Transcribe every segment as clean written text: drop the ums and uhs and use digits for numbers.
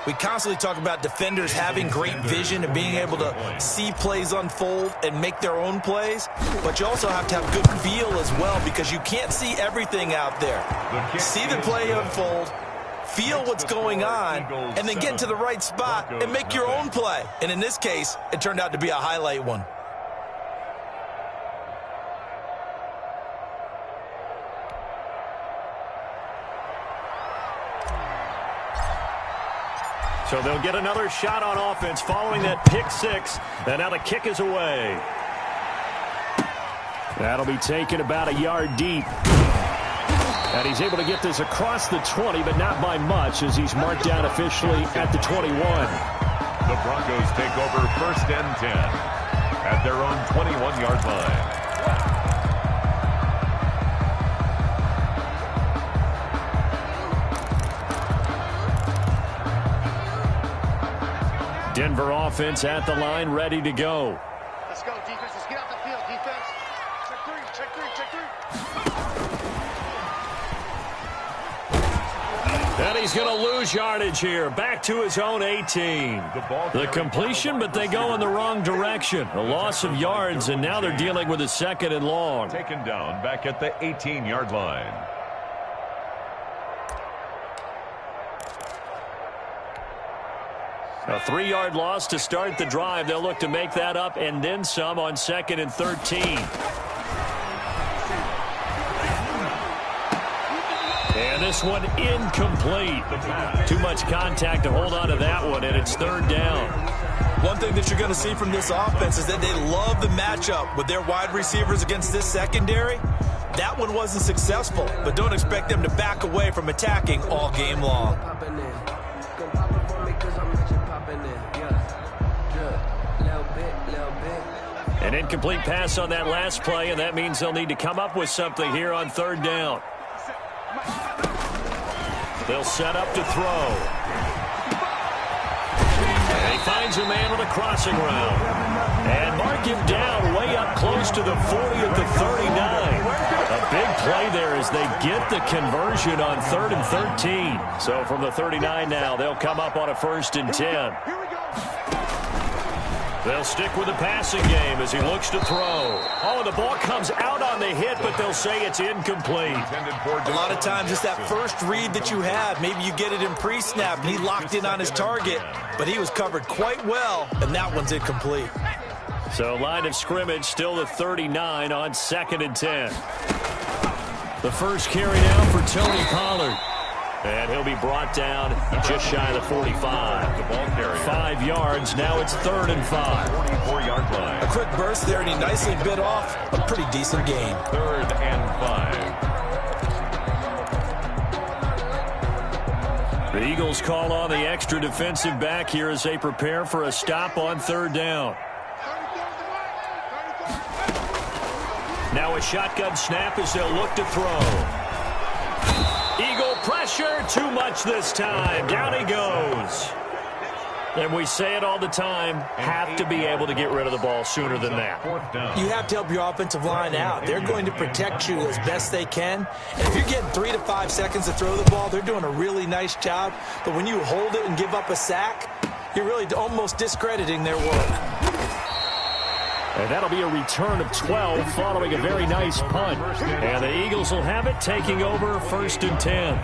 We constantly talk about defenders having great vision and being able to see plays unfold and make their own plays, but you also have to have good feel as well because you can't see everything out there. See the play unfold, feel what's going on, and then get to the right spot and make your own play. And in this case, it turned out to be a highlight one. So they'll get another shot on offense following that pick six. And now the kick is away. That'll be taken about a yard deep. And he's able to get this across the 20, but not by much as he's marked down officially at the 21. The Broncos take over 1st and 10 at their own 21-yard line. Denver offense at the line, ready to go. Let's go, defense. Let's get out the field, defense. Check three, check three, check three. And he's going to lose yardage here. Back to his own 18. The completion, but they go in the wrong direction. A loss of yards, and now they're dealing with a 2nd and long. Taken down back at the 18-yard line. A 3-yard loss to start the drive. They'll look to make that up and then some on 2nd and 13. And this one incomplete. Too much contact to hold on to that one, and it's 3rd down. One thing that you're going to see from this offense is that they love the matchup with their wide receivers against this secondary. That one wasn't successful, but don't expect them to back away from attacking all game long. An incomplete pass on that last play, and that means they'll need to come up with something here on 3rd down. They'll set up to throw. And he finds a man with a crossing route. And mark him down way up close to the 40 at the 39. A big play there as they get the conversion on 3rd and 13. So from the 39 now, they'll come up on a 1st and 10. They'll stick with the passing game as he looks to throw. Oh, the ball comes out on the hit, but they'll say it's incomplete. A lot of times it's that first read that you have. Maybe you get it in pre-snap, and he locked in on his target, but he was covered quite well, and that one's incomplete. So line of scrimmage still the 39 on 2nd and 10. The first carry now for Tony Pollard. And he'll be brought down just shy of the 45. The ball carrier. 5 yards. Now it's 3rd and 5. 44-yard line. A quick burst there, and he nicely bit off a pretty decent gain. 3rd and 5. The Eagles call on the extra defensive back here as they prepare for a stop on 3rd down. Now a shotgun snap as they'll look to throw. Eagle pressure, too much this time. Down he goes. And we say it all the time, have to be able to get rid of the ball sooner than that. You have to help your offensive line out. They're going to protect you as best they can. And if you're getting 3 to 5 seconds to throw the ball, they're doing a really nice job. But when you hold it and give up a sack, you're really almost discrediting their work. And that'll be a return of 12 following a very nice punt. And the Eagles will have it taking over 1st and 10.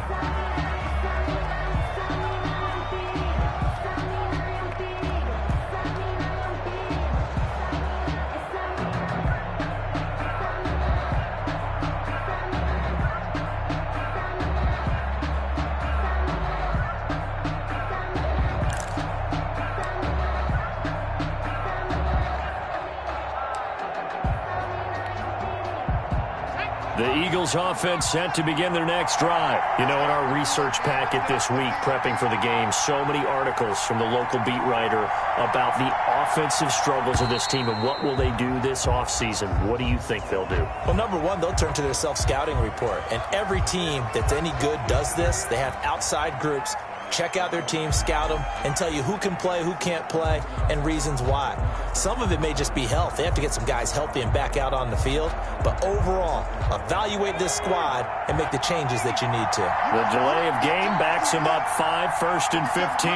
The Eagles offense set to begin their next drive. You know, in our research packet this week, prepping for the game, so many articles from the local beat writer about the offensive struggles of this team and what will they do this offseason. What do you think they'll do? Well, number one, they'll turn to their self-scouting report. And every team that's any good does this. They have outside groups. Check out their team, scout them, and tell you who can play, who can't play, and reasons why. Some of it may just be health. They have to get some guys healthy and back out on the field. But overall, evaluate this squad and make the changes that you need to. The delay of game back sets him up 5, 1st and 15.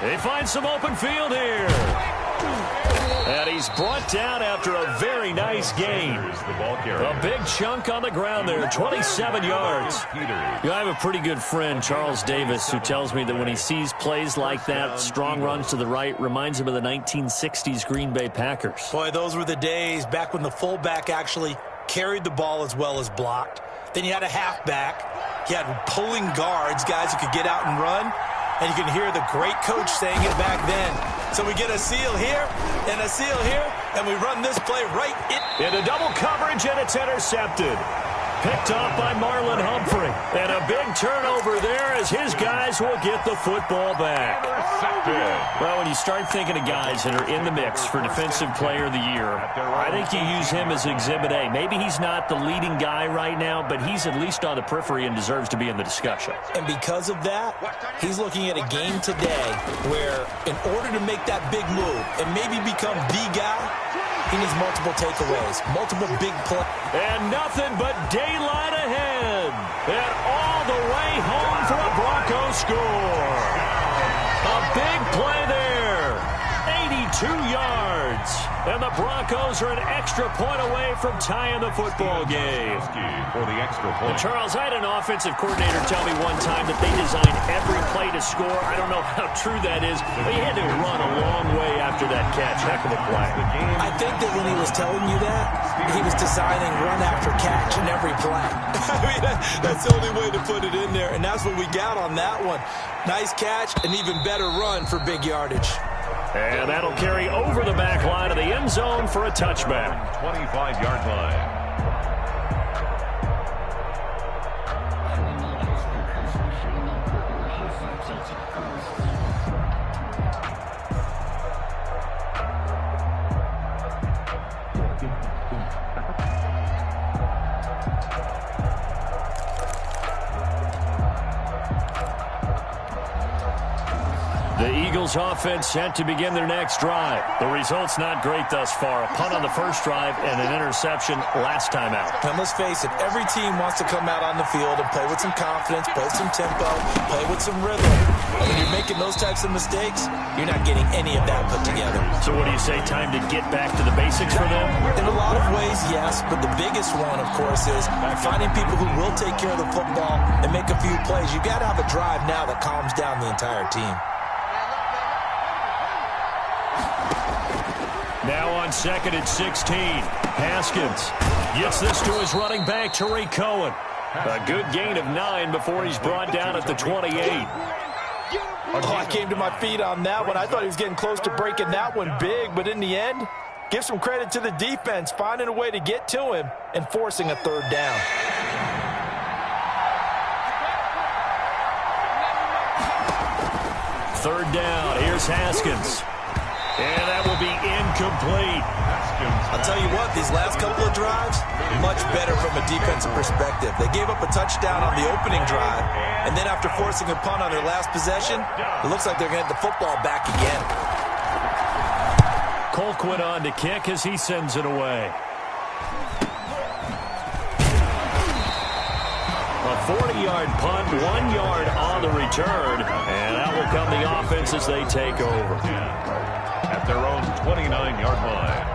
They find some open field here. And he's brought down after a very nice gain. A big chunk on the ground there, 27 yards. I have a pretty good friend, Charles Davis, who tells me that when he sees plays like that, strong runs to the right, reminds him of the 1960s Green Bay Packers. Boy, those were the days back when the fullback actually carried the ball as well as blocked. Then you had a halfback. You had pulling guards, guys who could get out and run. And you can hear the great coach saying it back then. So we get a seal here and a seal here, and we run this play right into double coverage, and it's intercepted. Picked off by Marlon Humphrey. And a big turnover there as his guys will get the football back. Well, when you start thinking of guys that are in the mix for Defensive Player of the Year, I think you use him as Exhibit A. Maybe he's not the leading guy right now, but he's at least on the periphery and deserves to be in the discussion. And because of that, he's looking at a game today where in order to make that big move and maybe become the guy, he needs multiple takeaways, multiple big plays. And nothing but daylight ahead. And all the way home for a Broncos score. A big play there. 82 yards. And the Broncos are an extra point away from tying the football game. For the extra point. And Charles, I had an offensive coordinator tell me one time that they designed every play to score. I don't know how true that is, but he had to run a long way after that catch. Heck of a play. I think that when he was telling you that, he was designing run after catch in every play. I mean, that's the only way to put it in there, and that's what we got on that one. Nice catch, an even better run for big yardage. And that'll carry over the back line of the end zone for a touchback. 25-yard line. The Eagles offense set to begin their next drive. The result's not great thus far. A punt on the first drive and an interception last time out. And let's face it, every team wants to come out on the field and play with some confidence, play with some tempo, play with some rhythm. And when you're making those types of mistakes, you're not getting any of that put together. So what do you say, time to get back to the basics for them? In a lot of ways, yes, but the biggest one, of course, is finding people who will take care of the football and make a few plays. You've got to have a drive now that calms down the entire team. Now on 2nd and 16, Haskins gets this to his running back, Tariq Cohen. A good gain of 9 before he's brought down at the 28. Oh, I came to my feet on that one. I thought he was getting close to breaking that one big, but in the end, give some credit to the defense, finding a way to get to him and forcing a third down. Third down, here's Haskins. And that will be incomplete. I'll tell you what, these last couple of drives, much better from a defensive perspective. They gave up a touchdown on the opening drive, and then after forcing a punt on their last possession, it looks like they're going to get the football back again. Colquitt on to kick as he sends it away. A 40-yard punt, 1 yard on the return, and out will come the offense as they take over. At their own 29-yard line.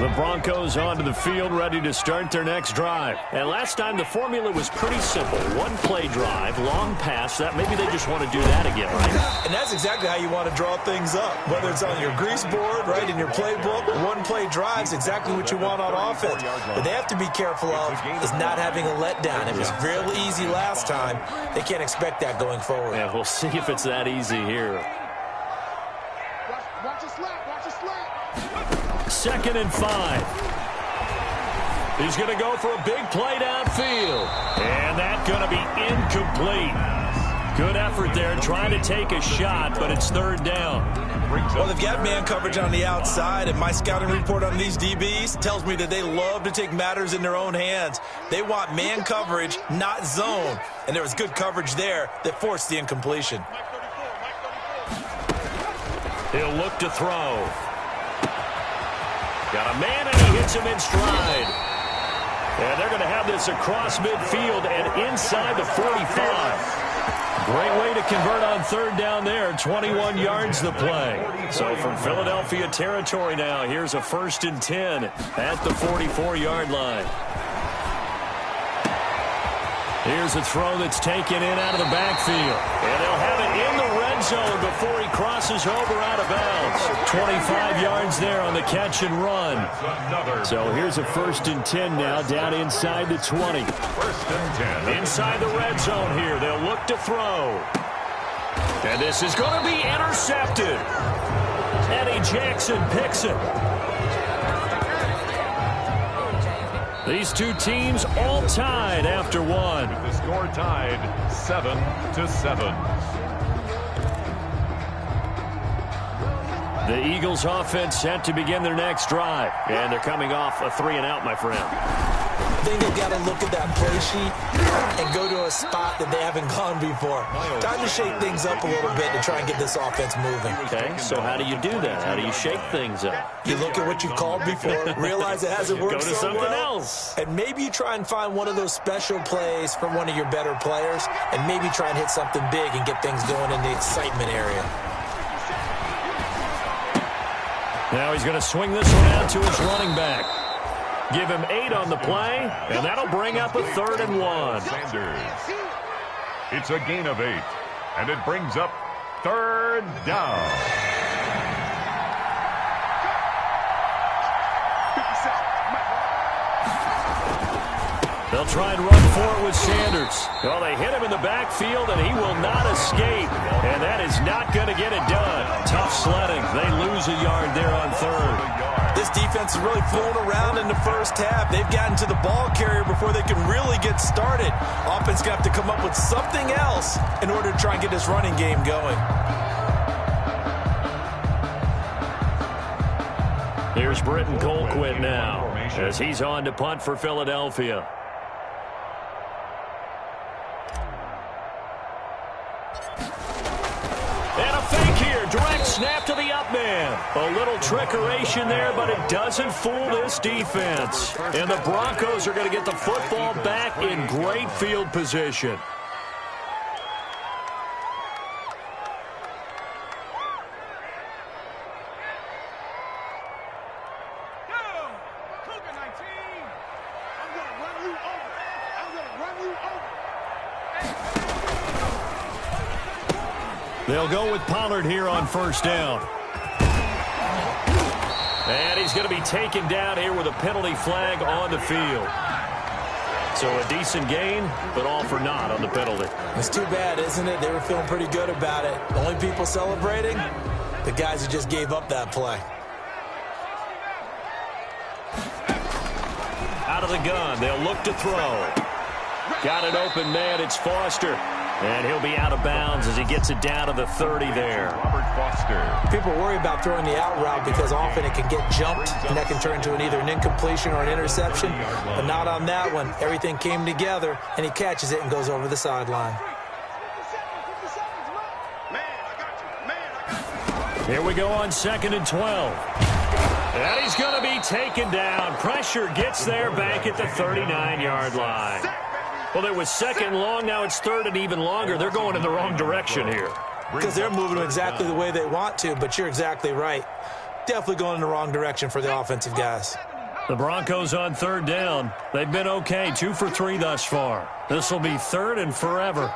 The Broncos onto the field, ready to start their next drive. And last time the formula was pretty simple. One play drive, long pass. That maybe they just want to do that again, right? And that's exactly how you want to draw things up. Whether it's on your grease board, right, in your playbook, one play drive is exactly what you want on offense. But they have to be careful of is not having a letdown. It was real easy last time. They can't expect that going forward. Yeah, we'll see if it's that easy here. Watch the slap. 2nd and 5. He's going to go for a big play downfield. And that's going to be incomplete. Good effort there trying to take a shot, but it's third down. Well, they've got man coverage on the outside, and my scouting report on these DBs tells me that they love to take matters in their own hands. They want man coverage, not zone. And there was good coverage there that forced the incompletion. He'll look to throw. Got a man, and he hits him in stride. And they're going to have this across midfield and inside the 45. Great way to convert on third down there. 21 yards the play. So from Philadelphia territory now, here's a 1st and 10 at the 44-yard line. Here's a throw that's taken in out of the backfield. And they'll have it in the red zone before he crosses over out of bounds. 25 yards there on the catch and run. So here's a 1st and 10 now down inside the 20. 1st and 10. Inside the red zone here. They'll look to throw. And this is going to be intercepted. Eddie Jackson picks it. These two teams all tied after one. The score tied 7-7. The Eagles offense set to begin their next drive. And they're coming off a 3-and-out, my friend. I think they've got to look at that play sheet and go to a spot that they haven't gone before. Time to shake things up a little bit to try and get this offense moving. Okay, so how do you do that? How do you shake things up? You look at what you called before, realize it hasn't worked Go to so something well, else. and maybe you try and find one of those special plays from one of your better players, and maybe try and hit something big and get things going in the excitement area. Now he's going to swing this one out to his running back. Give him 8 on the play, and that'll bring up a 3rd and 1. Sanders. It's a gain of 8, and it brings up 3rd down. They'll try and run for it with Sanders. Well, they hit him in the backfield, and he will not escape. And that is not going to get it done. Tough sledding. They lose a yard there on 3rd. This defense is really flown around in the first half. They've gotten to the ball carrier before they can really get started. Offense going to have to come up with something else in order to try and get this running game going. Here's Britton Colquitt now as he's on to punt for Philadelphia. And a fake here. Direct snap to the up man. A little trickeration there, but it doesn't fool this defense. And the Broncos are going to get the football back in great field position. They'll go with Pollard here on 1st down. And he's going to be taken down here with a penalty flag on the field. So a decent gain, but all for naught on the penalty. It's too bad, isn't it? They were feeling pretty good about it. The only people celebrating, the guys who just gave up that play. Out of the gun, they'll look to throw. Got an open man, it's Foster. And he'll be out of bounds as he gets it down to the 30 there. Robert Foster. People worry about throwing the out route because often it can get jumped, and that can turn into either an incompletion or an interception. But not on that one. Everything came together, and he catches it and goes over the sideline. Here we go on 2nd and 12. And he's going to be taken down. Pressure gets there back at the 39-yard line. Well, it was 2nd long. Now it's 3rd and even longer. They're going in the wrong direction here. Because they're moving exactly the way they want to, but you're exactly right. Definitely going in the wrong direction for the offensive guys. The Broncos on 3rd down. They've been okay, 2 for 3 thus far. This will be 3rd and forever.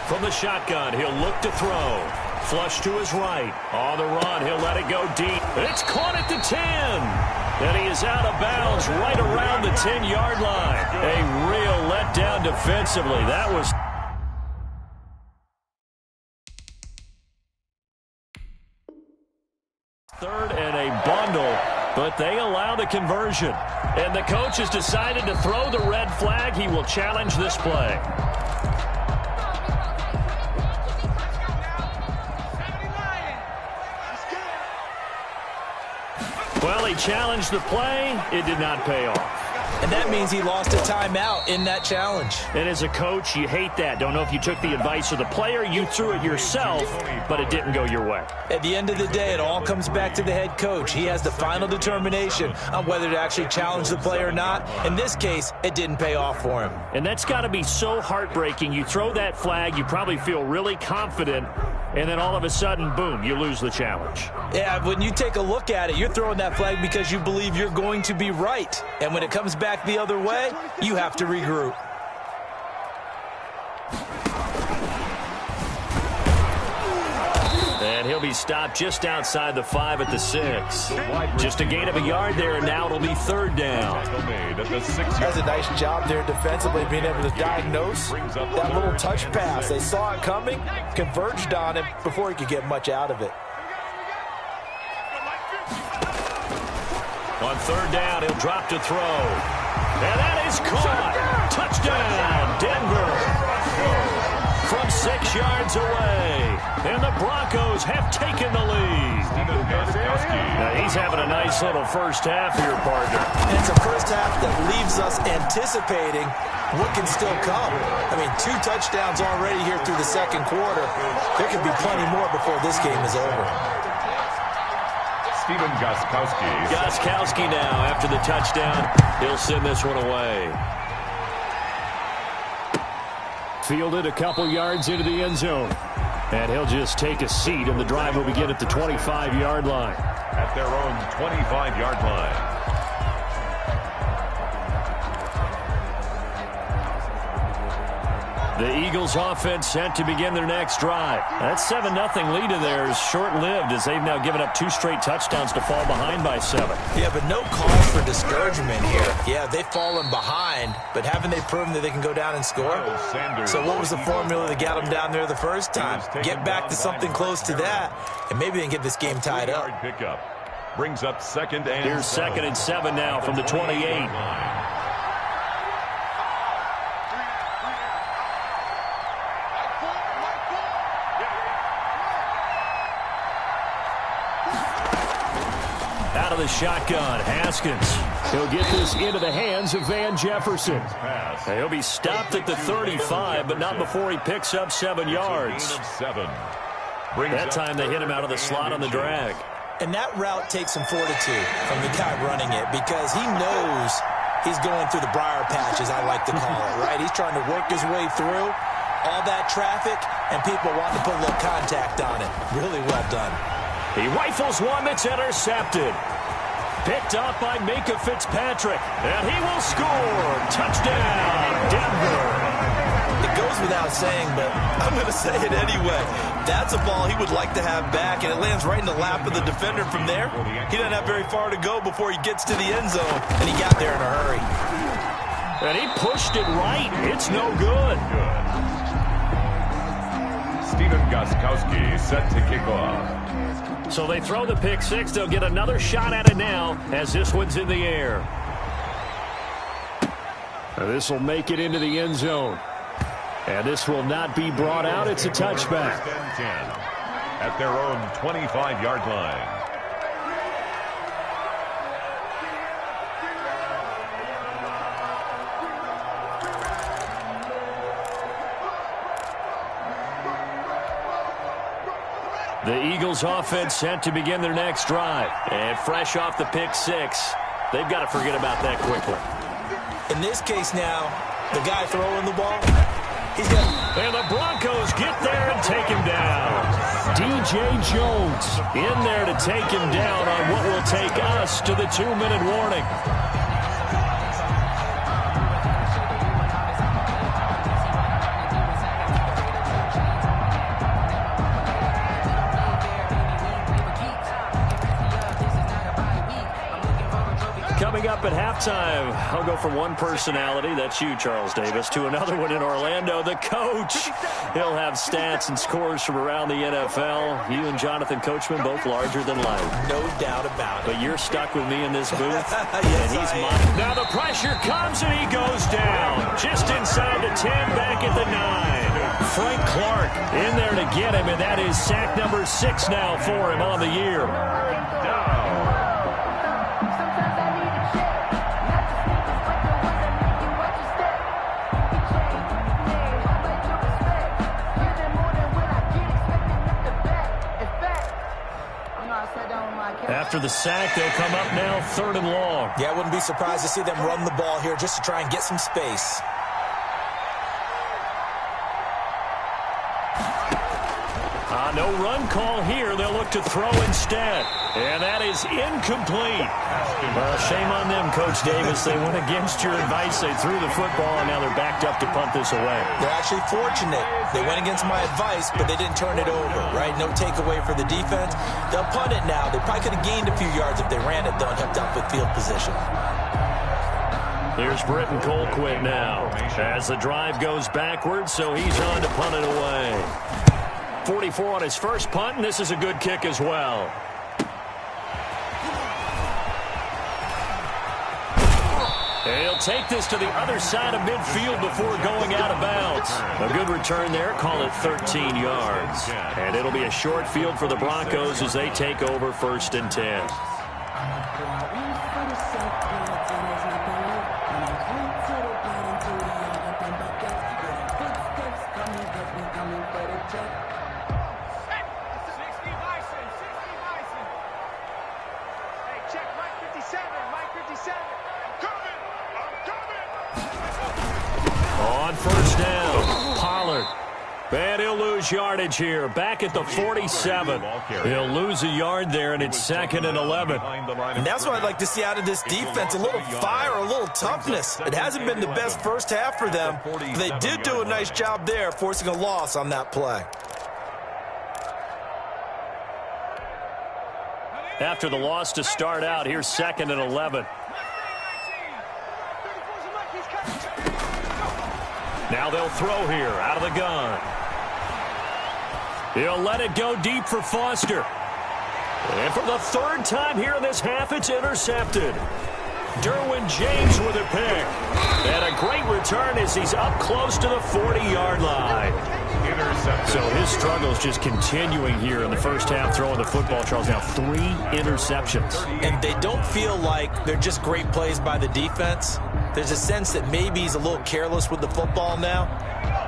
From the shotgun, he'll look to throw. Flush to his right. On the run, he'll let it go deep. It's caught at the 10. And he is out of bounds right around the 10-yard line. A real letdown defensively. That was... but they allow the conversion. And the coach has decided to throw the red flag. He will challenge this play. Well, he challenged the play. It did not pay off. And that means he lost a timeout in that challenge. And as a coach, you hate that. Don't know if you took the advice of the player. You threw it yourself, but it didn't go your way. At the end of the day, it all comes back to the head coach. He has the final determination on whether to actually challenge the play or not. In this case, it didn't pay off for him. And that's got to be so heartbreaking. You throw that flag, you probably feel really confident, and then all of a sudden, boom, you lose the challenge. Yeah, when you take a look at it, you're throwing that flag because you believe you're going to be right. And when it comes back the other way, you have to regroup. And he'll be stopped just outside the 5 at the 6. Just a gain of a yard there, and now it'll be 3rd down. That's a nice job there defensively, being able to diagnose that little touch pass. They saw it coming, converged on it before he could get much out of it. On 3rd down, he'll drop to throw. And that is caught. Touchdown, Denver. From 6 yards away. And the Broncos have taken the lead. Now he's having a nice little first half here, partner. And it's a first half that leaves us anticipating what can still come. I mean, 2 touchdowns already here through the 2nd quarter. There could be plenty more before this game is over. Gostkowski now after the touchdown. He'll send this one away. Fielded a couple yards into the end zone. And he'll just take a seat, and the drive will begin at the 25-yard line. At their own 25-yard line. The Eagles offense set to begin their next drive. That 7-0 lead of theirs short-lived as they've now given up 2 straight touchdowns to fall behind by 7. Yeah, but no cause for discouragement here. Yeah, they've fallen behind, but haven't they proven that they can go down and score? So what was the formula that got them down there the first time? Get back to something close to that, and maybe they can get this game tied up. Brings up 2nd and Here's 2nd and 7 now from the 28. Out of the shotgun, Haskins. He'll get this into the hands of Van Jefferson. He'll be stopped at the 35, but not before he picks up 7 yards. That time they hit him out of the slot on the drag. And that route takes some fortitude from the guy running it because he knows he's going through the briar patch, as I like to call it, right? He's trying to work his way through all that traffic, and people want to put a little contact on it. Really well done. He rifles one that's intercepted. Picked up by Minka Fitzpatrick. And he will score. Touchdown, Denver. It goes without saying, but I'm going to say it anyway. That's a ball he would like to have back, and it lands right in the lap of the defender from there. He doesn't have very far to go before he gets to the end zone, and he got there in a hurry. And he pushed it right. It's no good. Gostkowski set to kick off. So they throw the pick 6. They'll get another shot at it now as this one's in the air. This will make it into the end zone. And this will not be brought out. It's a touchback. At their own 25-yard line. The Eagles offense set to begin their next drive. And fresh off the pick 6, they've got to forget about that quickly. In this case now, the guy throwing the ball, and the Broncos get there and take him down. DJ Jones in there to take him down on what will take us to the 2-minute warning. Coming up up at halftime. I'll go from one personality, that's you, Charles Davis, to another one in Orlando, the coach. He'll have stats and scores from around the NFL. You and Jonathan Coachman, both larger than life. No doubt about it. But you're stuck with me in this booth. Yes, and he's mine. Now the pressure comes and he goes down. Just inside the 10, back at the 9. Frank Clark in there to get him, and that is sack number 6 now for him on the year. After the sack, they'll come up now 3rd and long. Yeah, I wouldn't be surprised to see them run the ball here just to try and get some space. No run call here. They'll look to throw instead. And that is incomplete. Well, shame on them, Coach Davis. They went against your advice. They threw the football, and now they're backed up to punt this away. They're actually fortunate. They went against my advice, but they didn't turn it over, right? No takeaway for the defense. They'll punt it now. They probably could have gained a few yards if they ran it, though, and kept up with field position. Here's Britton Colquitt now as the drive goes backwards, so he's on to punt it away. 44 on his first punt, and this is a good kick as well. He'll take this to the other side of midfield before going out of bounds. A good return there, call it 13 yards. And it'll be a short field for the Broncos as they take over 1st and 10. On 1st down, Pollard. And he'll lose yardage here. Back at the 47. He'll lose a yard there, and it's 2nd and 11. And that's what I'd like to see out of this defense. A little fire, a little toughness. It hasn't been the best first half for them. But they did do a nice job there, forcing a loss on that play. After the loss to start out, here's 2nd and 11. Now they'll throw here out of the gun. He'll let it go deep for Foster. And for the 3rd time here in this half, it's intercepted. Derwin James with a pick. And a great return as he's up close to the 40-yard line. So his struggles just continuing here in the first half throwing the football, Charles. Now 3 interceptions. And they don't feel like they're just great plays by the defense. There's a sense that maybe he's a little careless with the football now.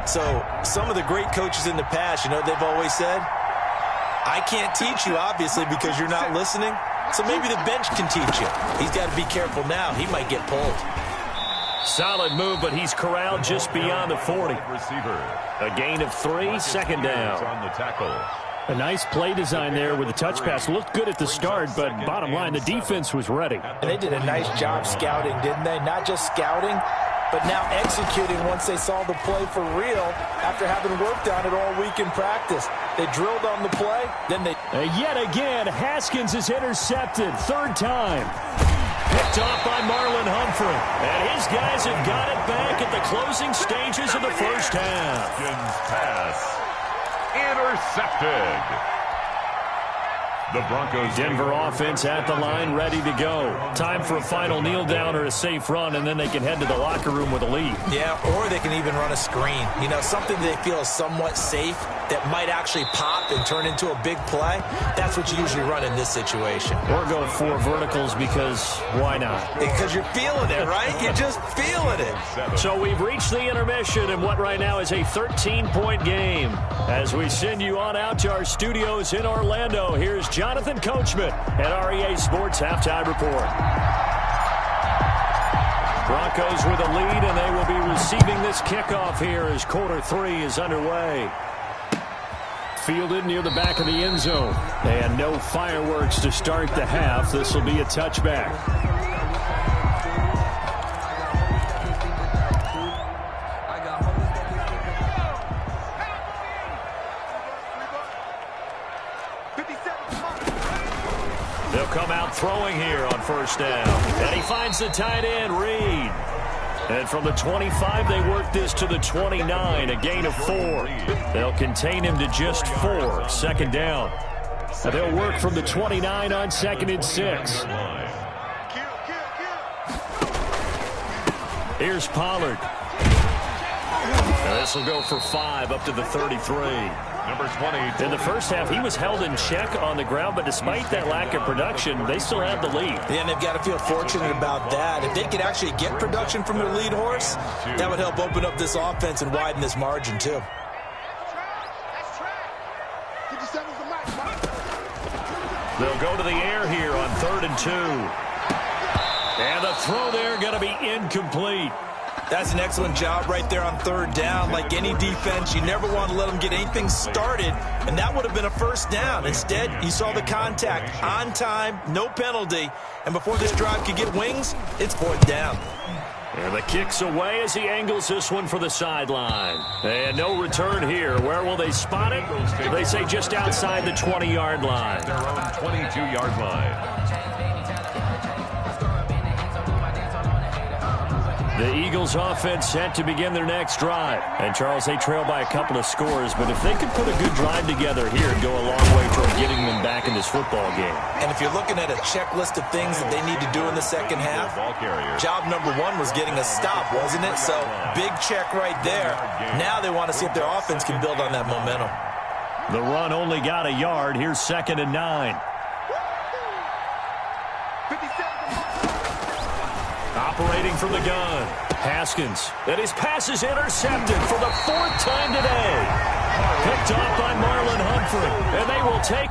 So some of the great coaches in the past, you know, they've always said, I can't teach you, obviously, because you're not listening. So maybe the bench can teach you. He's got to be careful now. He might get pulled. Solid move, but he's corralled just beyond the 40. A gain of 3, 2nd down. On the tackle. A nice play design there with the touch pass. Looked good at the start, but bottom line, the defense was ready. And they did a nice job scouting, didn't they? Not just scouting, but now executing once they saw the play for real after having worked on it all week in practice. They drilled on the play, then they... Yet again, Haskins is intercepted. 3rd time. Picked off by Marlon Humphrey. And his guys have got it back at the closing stages of the first half. Pass. Intercepted. The Broncos. Denver offense at the line, ready to go. Time for a final kneel down or a safe run, and then they can head to the locker room with a lead. Yeah, or they can even run a screen. You know, something they feel is somewhat safe that might actually pop and turn into a big play. That's what you usually run in this situation. Or go 4 verticals because why not? Because you're feeling it, right? You're just feeling it. So we've reached the intermission in what right now is a 13-point game. As we send you on out to our studios in Orlando, here's Jonathan Coachman at REA Sports Halftime Report. Broncos with a lead, and they will be receiving this kickoff here as quarter 3 is underway. Fielded near the back of the end zone. And no fireworks to start the half. This will be a touchback. They'll come out throwing here on first down. And he finds the tight end, Reed. And from the 25, they work this to the 29, a gain of 4. They'll contain him to just 4, second down. And they'll work from the 29 on 2nd and 6. Here's Pollard. And this will go for 5 up to the 33. Number 20. In the first half, he was held in check on the ground, but despite that lack of production, they still have the lead. Yeah, and they've got to feel fortunate about that. If they could actually get production from their lead horse, that would help open up this offense and widen this margin, too. They'll go to the air here on 3rd and 2. And the throw there going to be incomplete. That's an excellent job right there on 3rd down. Like any defense, you never want to let them get anything started, and that would have been a first down. Instead, you saw the contact on time, no penalty, and before this drive could get wings, it's 4th down. And the kick's away as he angles this one for the sideline. And no return here. Where will they spot it? They say just outside the 20-yard line. Their own 22-yard line. The Eagles offense set to begin their next drive. And, Charles, they trail by a couple of scores, but if they could put a good drive together here and go a long way toward getting them back in this football game. And if you're looking at a checklist of things that they need to do in the second half, job number 1 was getting a stop, wasn't it? So, big check right there. Now they want to see if their offense can build on that momentum. The run only got a yard. Here's 2nd and 9. Operating from the gun, Haskins. And his pass is intercepted for the 4th time today. Picked off by Marlon Humphrey. And they will take